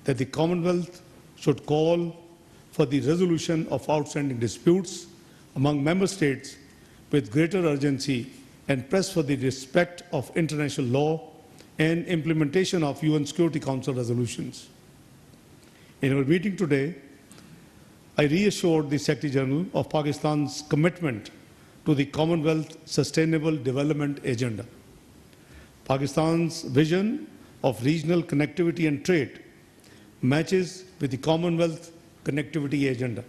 that the Commonwealth should call for the resolution of outstanding disputes among member states with greater urgency and press for the respect of international law and implementation of UN Security Council resolutions. In our meeting today, I reassured the Secretary General of Pakistan's commitment to the Commonwealth Sustainable Development Agenda. Pakistan's vision of regional connectivity and trade matches with the Commonwealth Connectivity Agenda.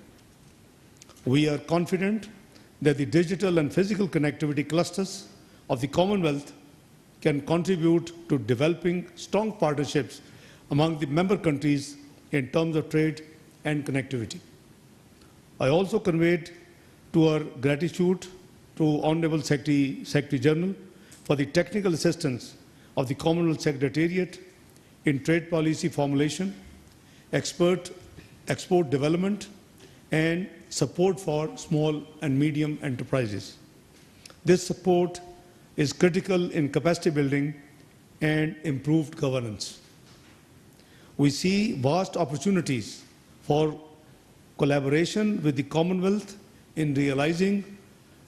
We are confident that the digital and physical connectivity clusters of the Commonwealth can contribute to developing strong partnerships among the member countries in terms of trade and connectivity. I also conveyed to our gratitude to Honorable Secretary General for the technical assistance of the Commonwealth Secretariat in trade policy formulation, export development, and support for small and medium enterprises. This support is critical in capacity building and improved governance. We see vast opportunities for collaboration with the Commonwealth in realizing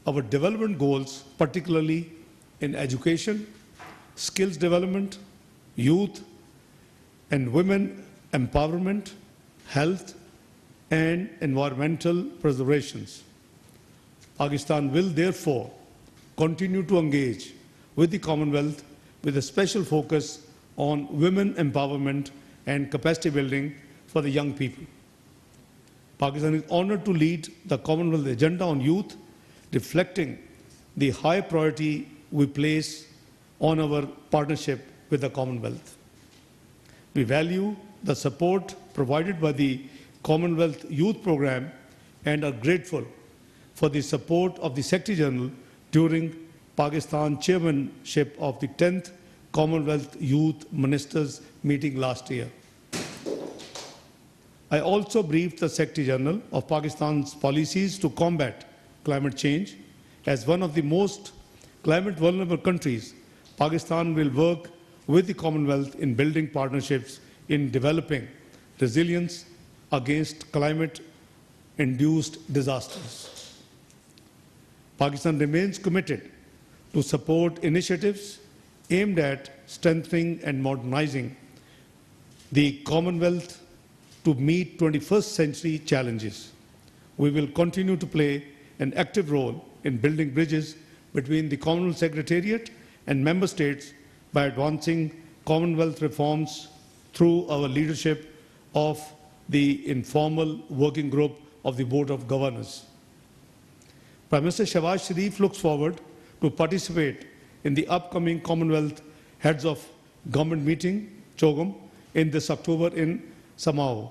our development goals, particularly in education, skills development, youth and women empowerment, health, and environmental preservations. Pakistan will therefore continue to engage with the Commonwealth with a special focus on women empowerment and capacity building for the young people. Pakistan is honored to lead the Commonwealth agenda on youth, reflecting the high priority we place on our partnership with the Commonwealth. We value the support provided by the Commonwealth Youth Programme and are grateful for the support of the Secretary General during Pakistan's chairmanship of the 10th Commonwealth Youth Ministers meeting last year. I also briefed the Secretary General of Pakistan's policies to combat climate change. As one of the most climate vulnerable countries, Pakistan will work with the Commonwealth in building partnerships in developing resilience against climate-induced disasters. Pakistan remains committed to support initiatives aimed at strengthening and modernizing the Commonwealth to meet 21st century challenges. We will continue to play an active role in building bridges between the Commonwealth Secretariat and member states by advancing Commonwealth reforms through our leadership of the informal working group of the Board of Governors. Prime Minister Shehbaz Sharif looks forward to participate in the upcoming Commonwealth Heads of Government meeting, CHOGM, in this October in Samoa.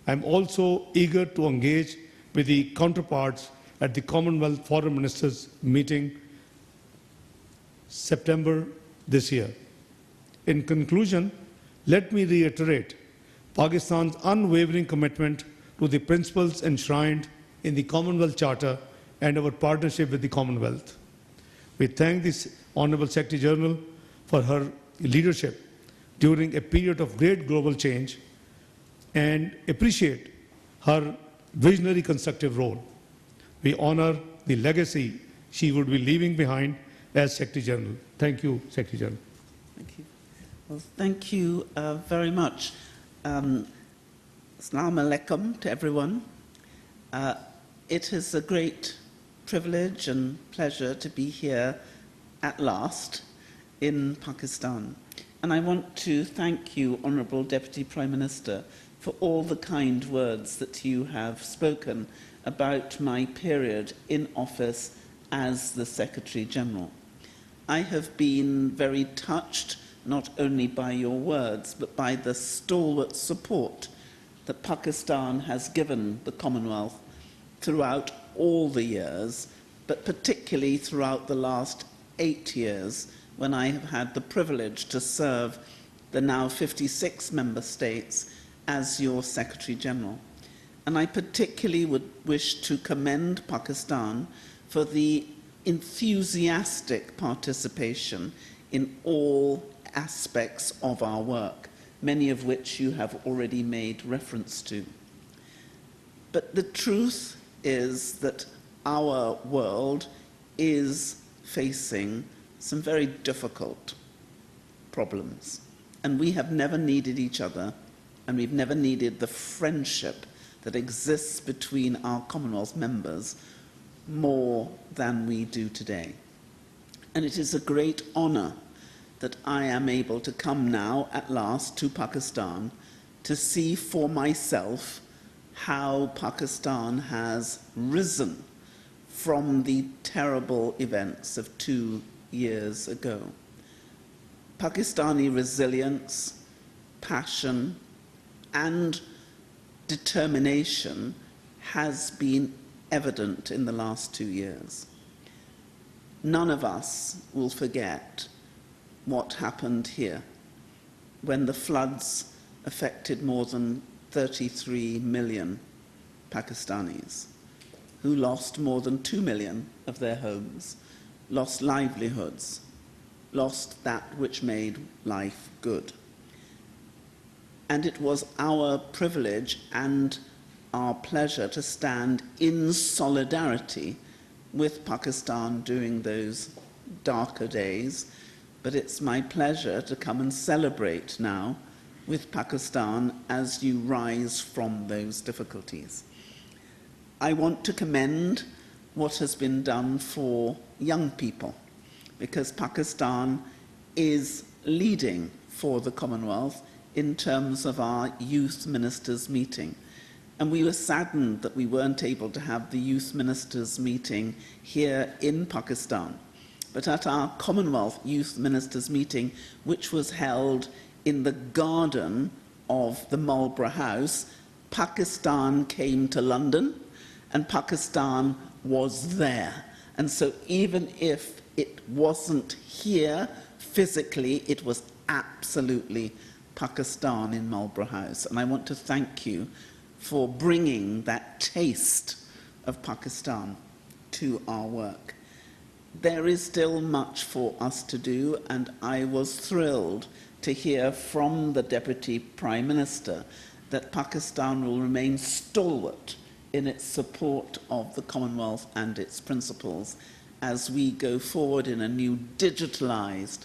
I am also eager to engage with the counterparts at the Commonwealth Foreign Ministers meeting September this year. In conclusion, let me reiterate Pakistan's unwavering commitment to the principles enshrined in the Commonwealth Charter and our partnership with the Commonwealth. We thank this Honourable Secretary General for her leadership during a period of great global change and appreciate her visionary constructive role. We honour the legacy she would be leaving behind as Secretary General. Thank you, Secretary General. Thank you. Well, thank you very much. Assalamu alaikum to everyone. It is a great privilege and pleasure to be here at last in Pakistan. And I want to thank you, Honourable Deputy Prime Minister, for all the kind words that you have spoken about my period in office as the Secretary General. I have been very touched not only by your words, but by the stalwart support that Pakistan has given the Commonwealth throughout all the years, but particularly throughout the last 8 years, when I have had the privilege to serve the now 56 member states as your Secretary General. And I particularly would wish to commend Pakistan for the enthusiastic participation in all aspects of our work. many of which you have already made reference to. But the truth is that our world is facing some very difficult problems. And we have never needed each other, and we've never needed the friendship that exists between our Commonwealth members more than we do today. And it is a great honor that I am able to come now at last to Pakistan to see for myself how Pakistan has risen from the terrible events of 2 years ago. Pakistani resilience, passion, and determination has been evident in the last 2 years. None of us will forget what happened here when the floods affected more than 33 million Pakistanis, who lost more than 2 million of their homes, lost livelihoods, lost that which made life good. And it was our privilege and our pleasure to stand in solidarity with Pakistan during those darker days, but it's my pleasure to come and celebrate now with Pakistan as you rise from those difficulties. I want to commend what has been done for young people, because Pakistan is leading for the Commonwealth in terms of our youth ministers meeting. And we were saddened that we weren't able to have the youth ministers meeting here in Pakistan. But at our Commonwealth Youth Ministers meeting, which was held in the garden of the Marlborough House, Pakistan came to London and Pakistan was there. And so even if it wasn't here physically, it was absolutely Pakistan in Marlborough House. And I want to thank you for bringing that taste of Pakistan to our work. There is still much for us to do, and I was thrilled to hear from the Deputy Prime Minister that Pakistan will remain stalwart in its support of the Commonwealth and its principles as we go forward in a new digitalized,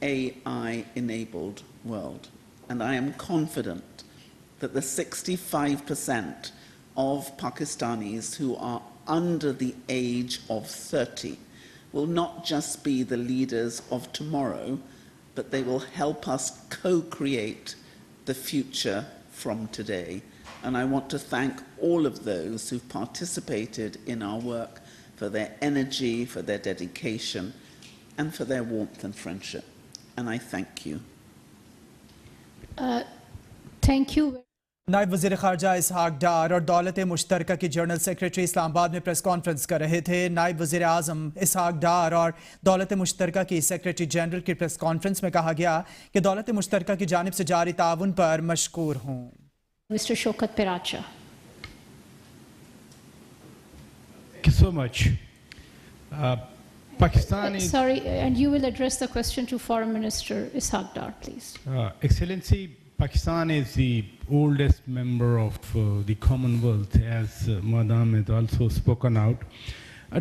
AI-enabled world. And I am confident that the 65% of Pakistanis who are under the age of 30 will not just be the leaders of tomorrow, but they will help us co-create the future from today. And I want to thank all of those who've participated in our work for their energy, for their dedication, and for their warmth and friendship. And I thank you. Thank you. نائب وزیر خارجہ اسحاق ڈار اور دولت مشترکہ کی general secretary اسلام آباد میں press conference کر رہے تھے. نائب وزیر اعظم اسحاق ڈار اور دولت مشترکہ کی سیکریٹری جنرل کی پریس کانفرنس میں کہا گیا کہ دولت مشترکہ کی جانب سے جاری تعاون پر مشکور ہوں. Mr. Shokat Piracha. Thank you so much. Pakistan is... Sorry, and you will address the question to Foreign Minister Ishaq Dar, please. Excellency, Pakistan is the oldest member of the Commonwealth, as Madam has also spoken out.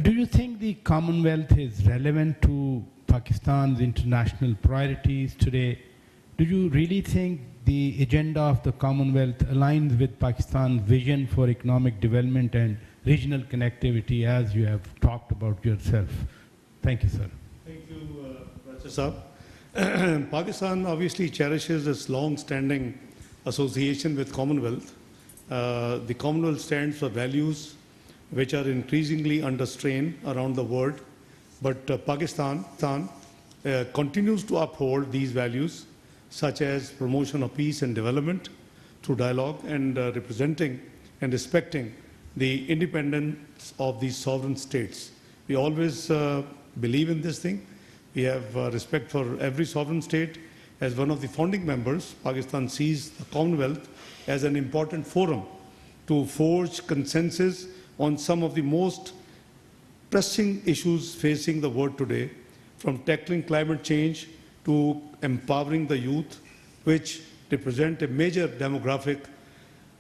Do you think the Commonwealth is relevant to Pakistan's international priorities today? Do you really think the agenda of the Commonwealth aligns with Pakistan's vision for economic development and regional connectivity, as you have talked about yourself? Thank you, sir. Thank you, Professor. Pakistan obviously cherishes its long-standing association with Commonwealth. The Commonwealth stands for values which are increasingly under strain around the world, but Pakistan continues to uphold these values, such as promotion of peace and development through dialogue and representing and respecting the independence of these sovereign states. We always believe in this thing. We have respect for every sovereign state. As one of the founding members, Pakistan sees the Commonwealth as an important forum to forge consensus on some of the most pressing issues facing the world today, from tackling climate change to empowering the youth, which represent a major demographic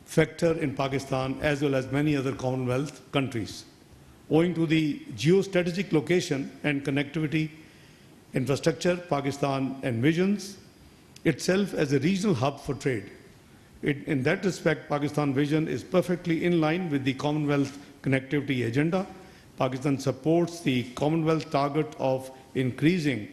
factor in Pakistan as well as many other Commonwealth countries. Owing to the geostrategic location and connectivity infrastructure, Pakistan envisions itself as a regional hub for trade. In that respect, Pakistan vision is perfectly in line with the Commonwealth connectivity agenda. Pakistan supports the Commonwealth target of increasing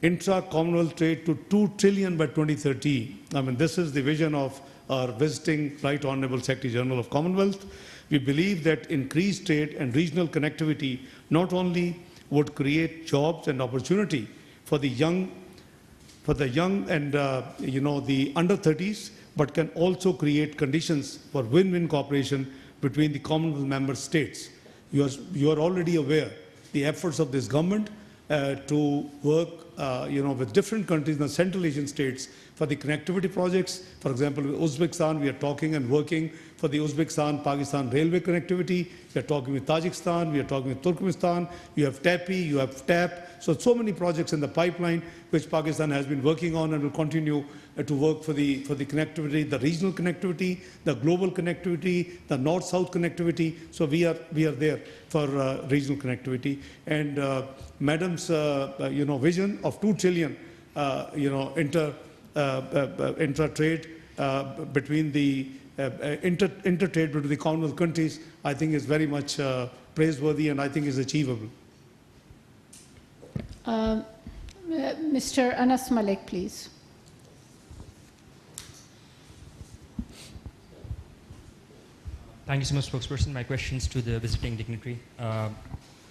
intra-Commonwealth trade to 2 trillion by 2030. I mean, this is the vision of our visiting Right Honourable Secretary General of Commonwealth. We believe that increased trade and regional connectivity not only would create jobs and opportunity for the young and the under 30s, but can also create conditions for win-win cooperation between the Commonwealth member states. You are already aware the efforts of this government to work with different countries in the Central Asian states for the connectivity projects. For example, with Uzbekistan, we are talking and working for the Uzbekistan-Pakistan railway connectivity. We are talking with Tajikistan, we are talking with Turkmenistan, you have TAPI, you have TAP. So many projects in the pipeline which Pakistan has been working on and will continue to work for the connectivity, the regional connectivity, the global connectivity, the north-south connectivity. So we are there for regional connectivity. And Madam's vision of 2 trillion intra-trade between the inter-trade between the Commonwealth countries, I think is very much praiseworthy and I think is achievable. Mr. Anas Malik, please. Thank you so much, spokesperson. My questions to the visiting dignitary.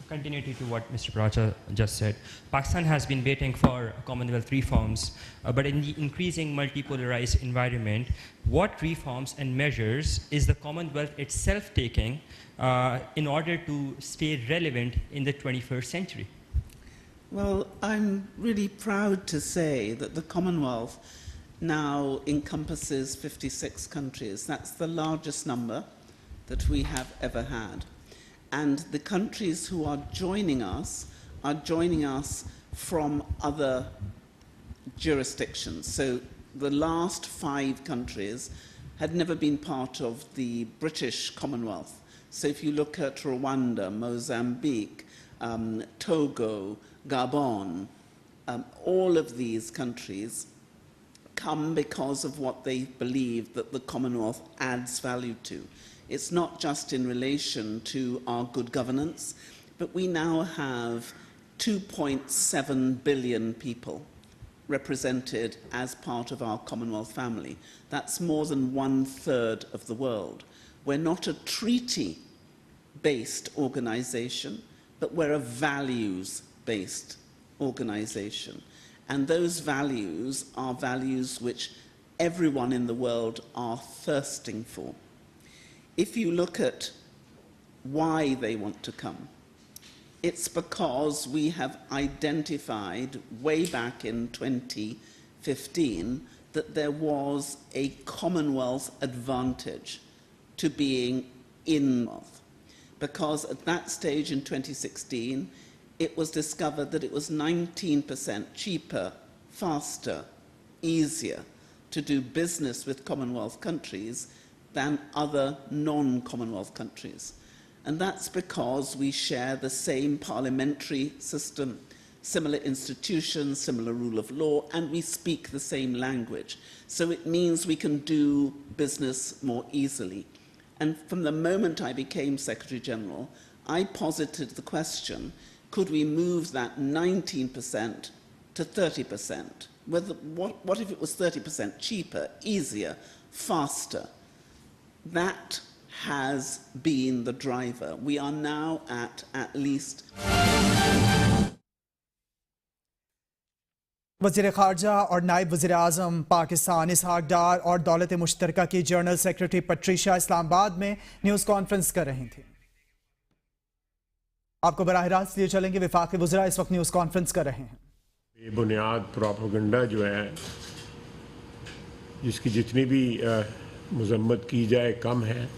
Continuity to what Mr. Pracha just said. Pakistan has been waiting for Commonwealth reforms, but in the increasing multipolarized environment, what reforms and measures is the Commonwealth itself taking in order to stay relevant in the 21st century? Well, I'm really proud to say that the Commonwealth now encompasses 56 countries. That's the largest number that we have ever had. And the countries who are joining us from other jurisdictions. So the last 5 countries had never been part of the British Commonwealth. So if you look at Rwanda, Mozambique, Togo, Gabon, all of these countries come because of what they believe that the Commonwealth adds value to. It's not just in relation to our good governance, but we now have 2.7 billion people represented as part of our Commonwealth family. That's more than 1/3 of the world. We're not a treaty-based organization, but we're a values-based organization. And those values are values which everyone in the world are thirsting for. If you look at why they want to come, it's because we have identified way back in 2015 that there was a Commonwealth advantage to being in Commonwealth. Because at that stage in 2016, it was discovered that it was 19% cheaper, faster, easier to do business with Commonwealth countries than other non-Commonwealth countries. And that's because we share the same parliamentary system, similar institutions, similar rule of law, and we speak the same language. So it means we can do business more easily. And from the moment I became Secretary General, I posited the question, could we move that 19% to 30%? What if it was 30% cheaper, easier, faster? That has been the driver. We are now at least... वज़ीर ख़ारजा और नायब वज़ीर आज़म पाकिस्तान इसहाक डार और दौलत मुश्तरका की general secretary पट्रीशा Islamabad में news conference कर रही थी। आपको बराह रास्त लिए चलेंगे, वफाकी वज़रा इस वक्त न्यूज़ कॉन्फ्रेंस कर रहे हैं। बेबुनियाद प्रोपेगेंडा जो है, जिसकी जितनी भी मजम्मत की जाए कम है।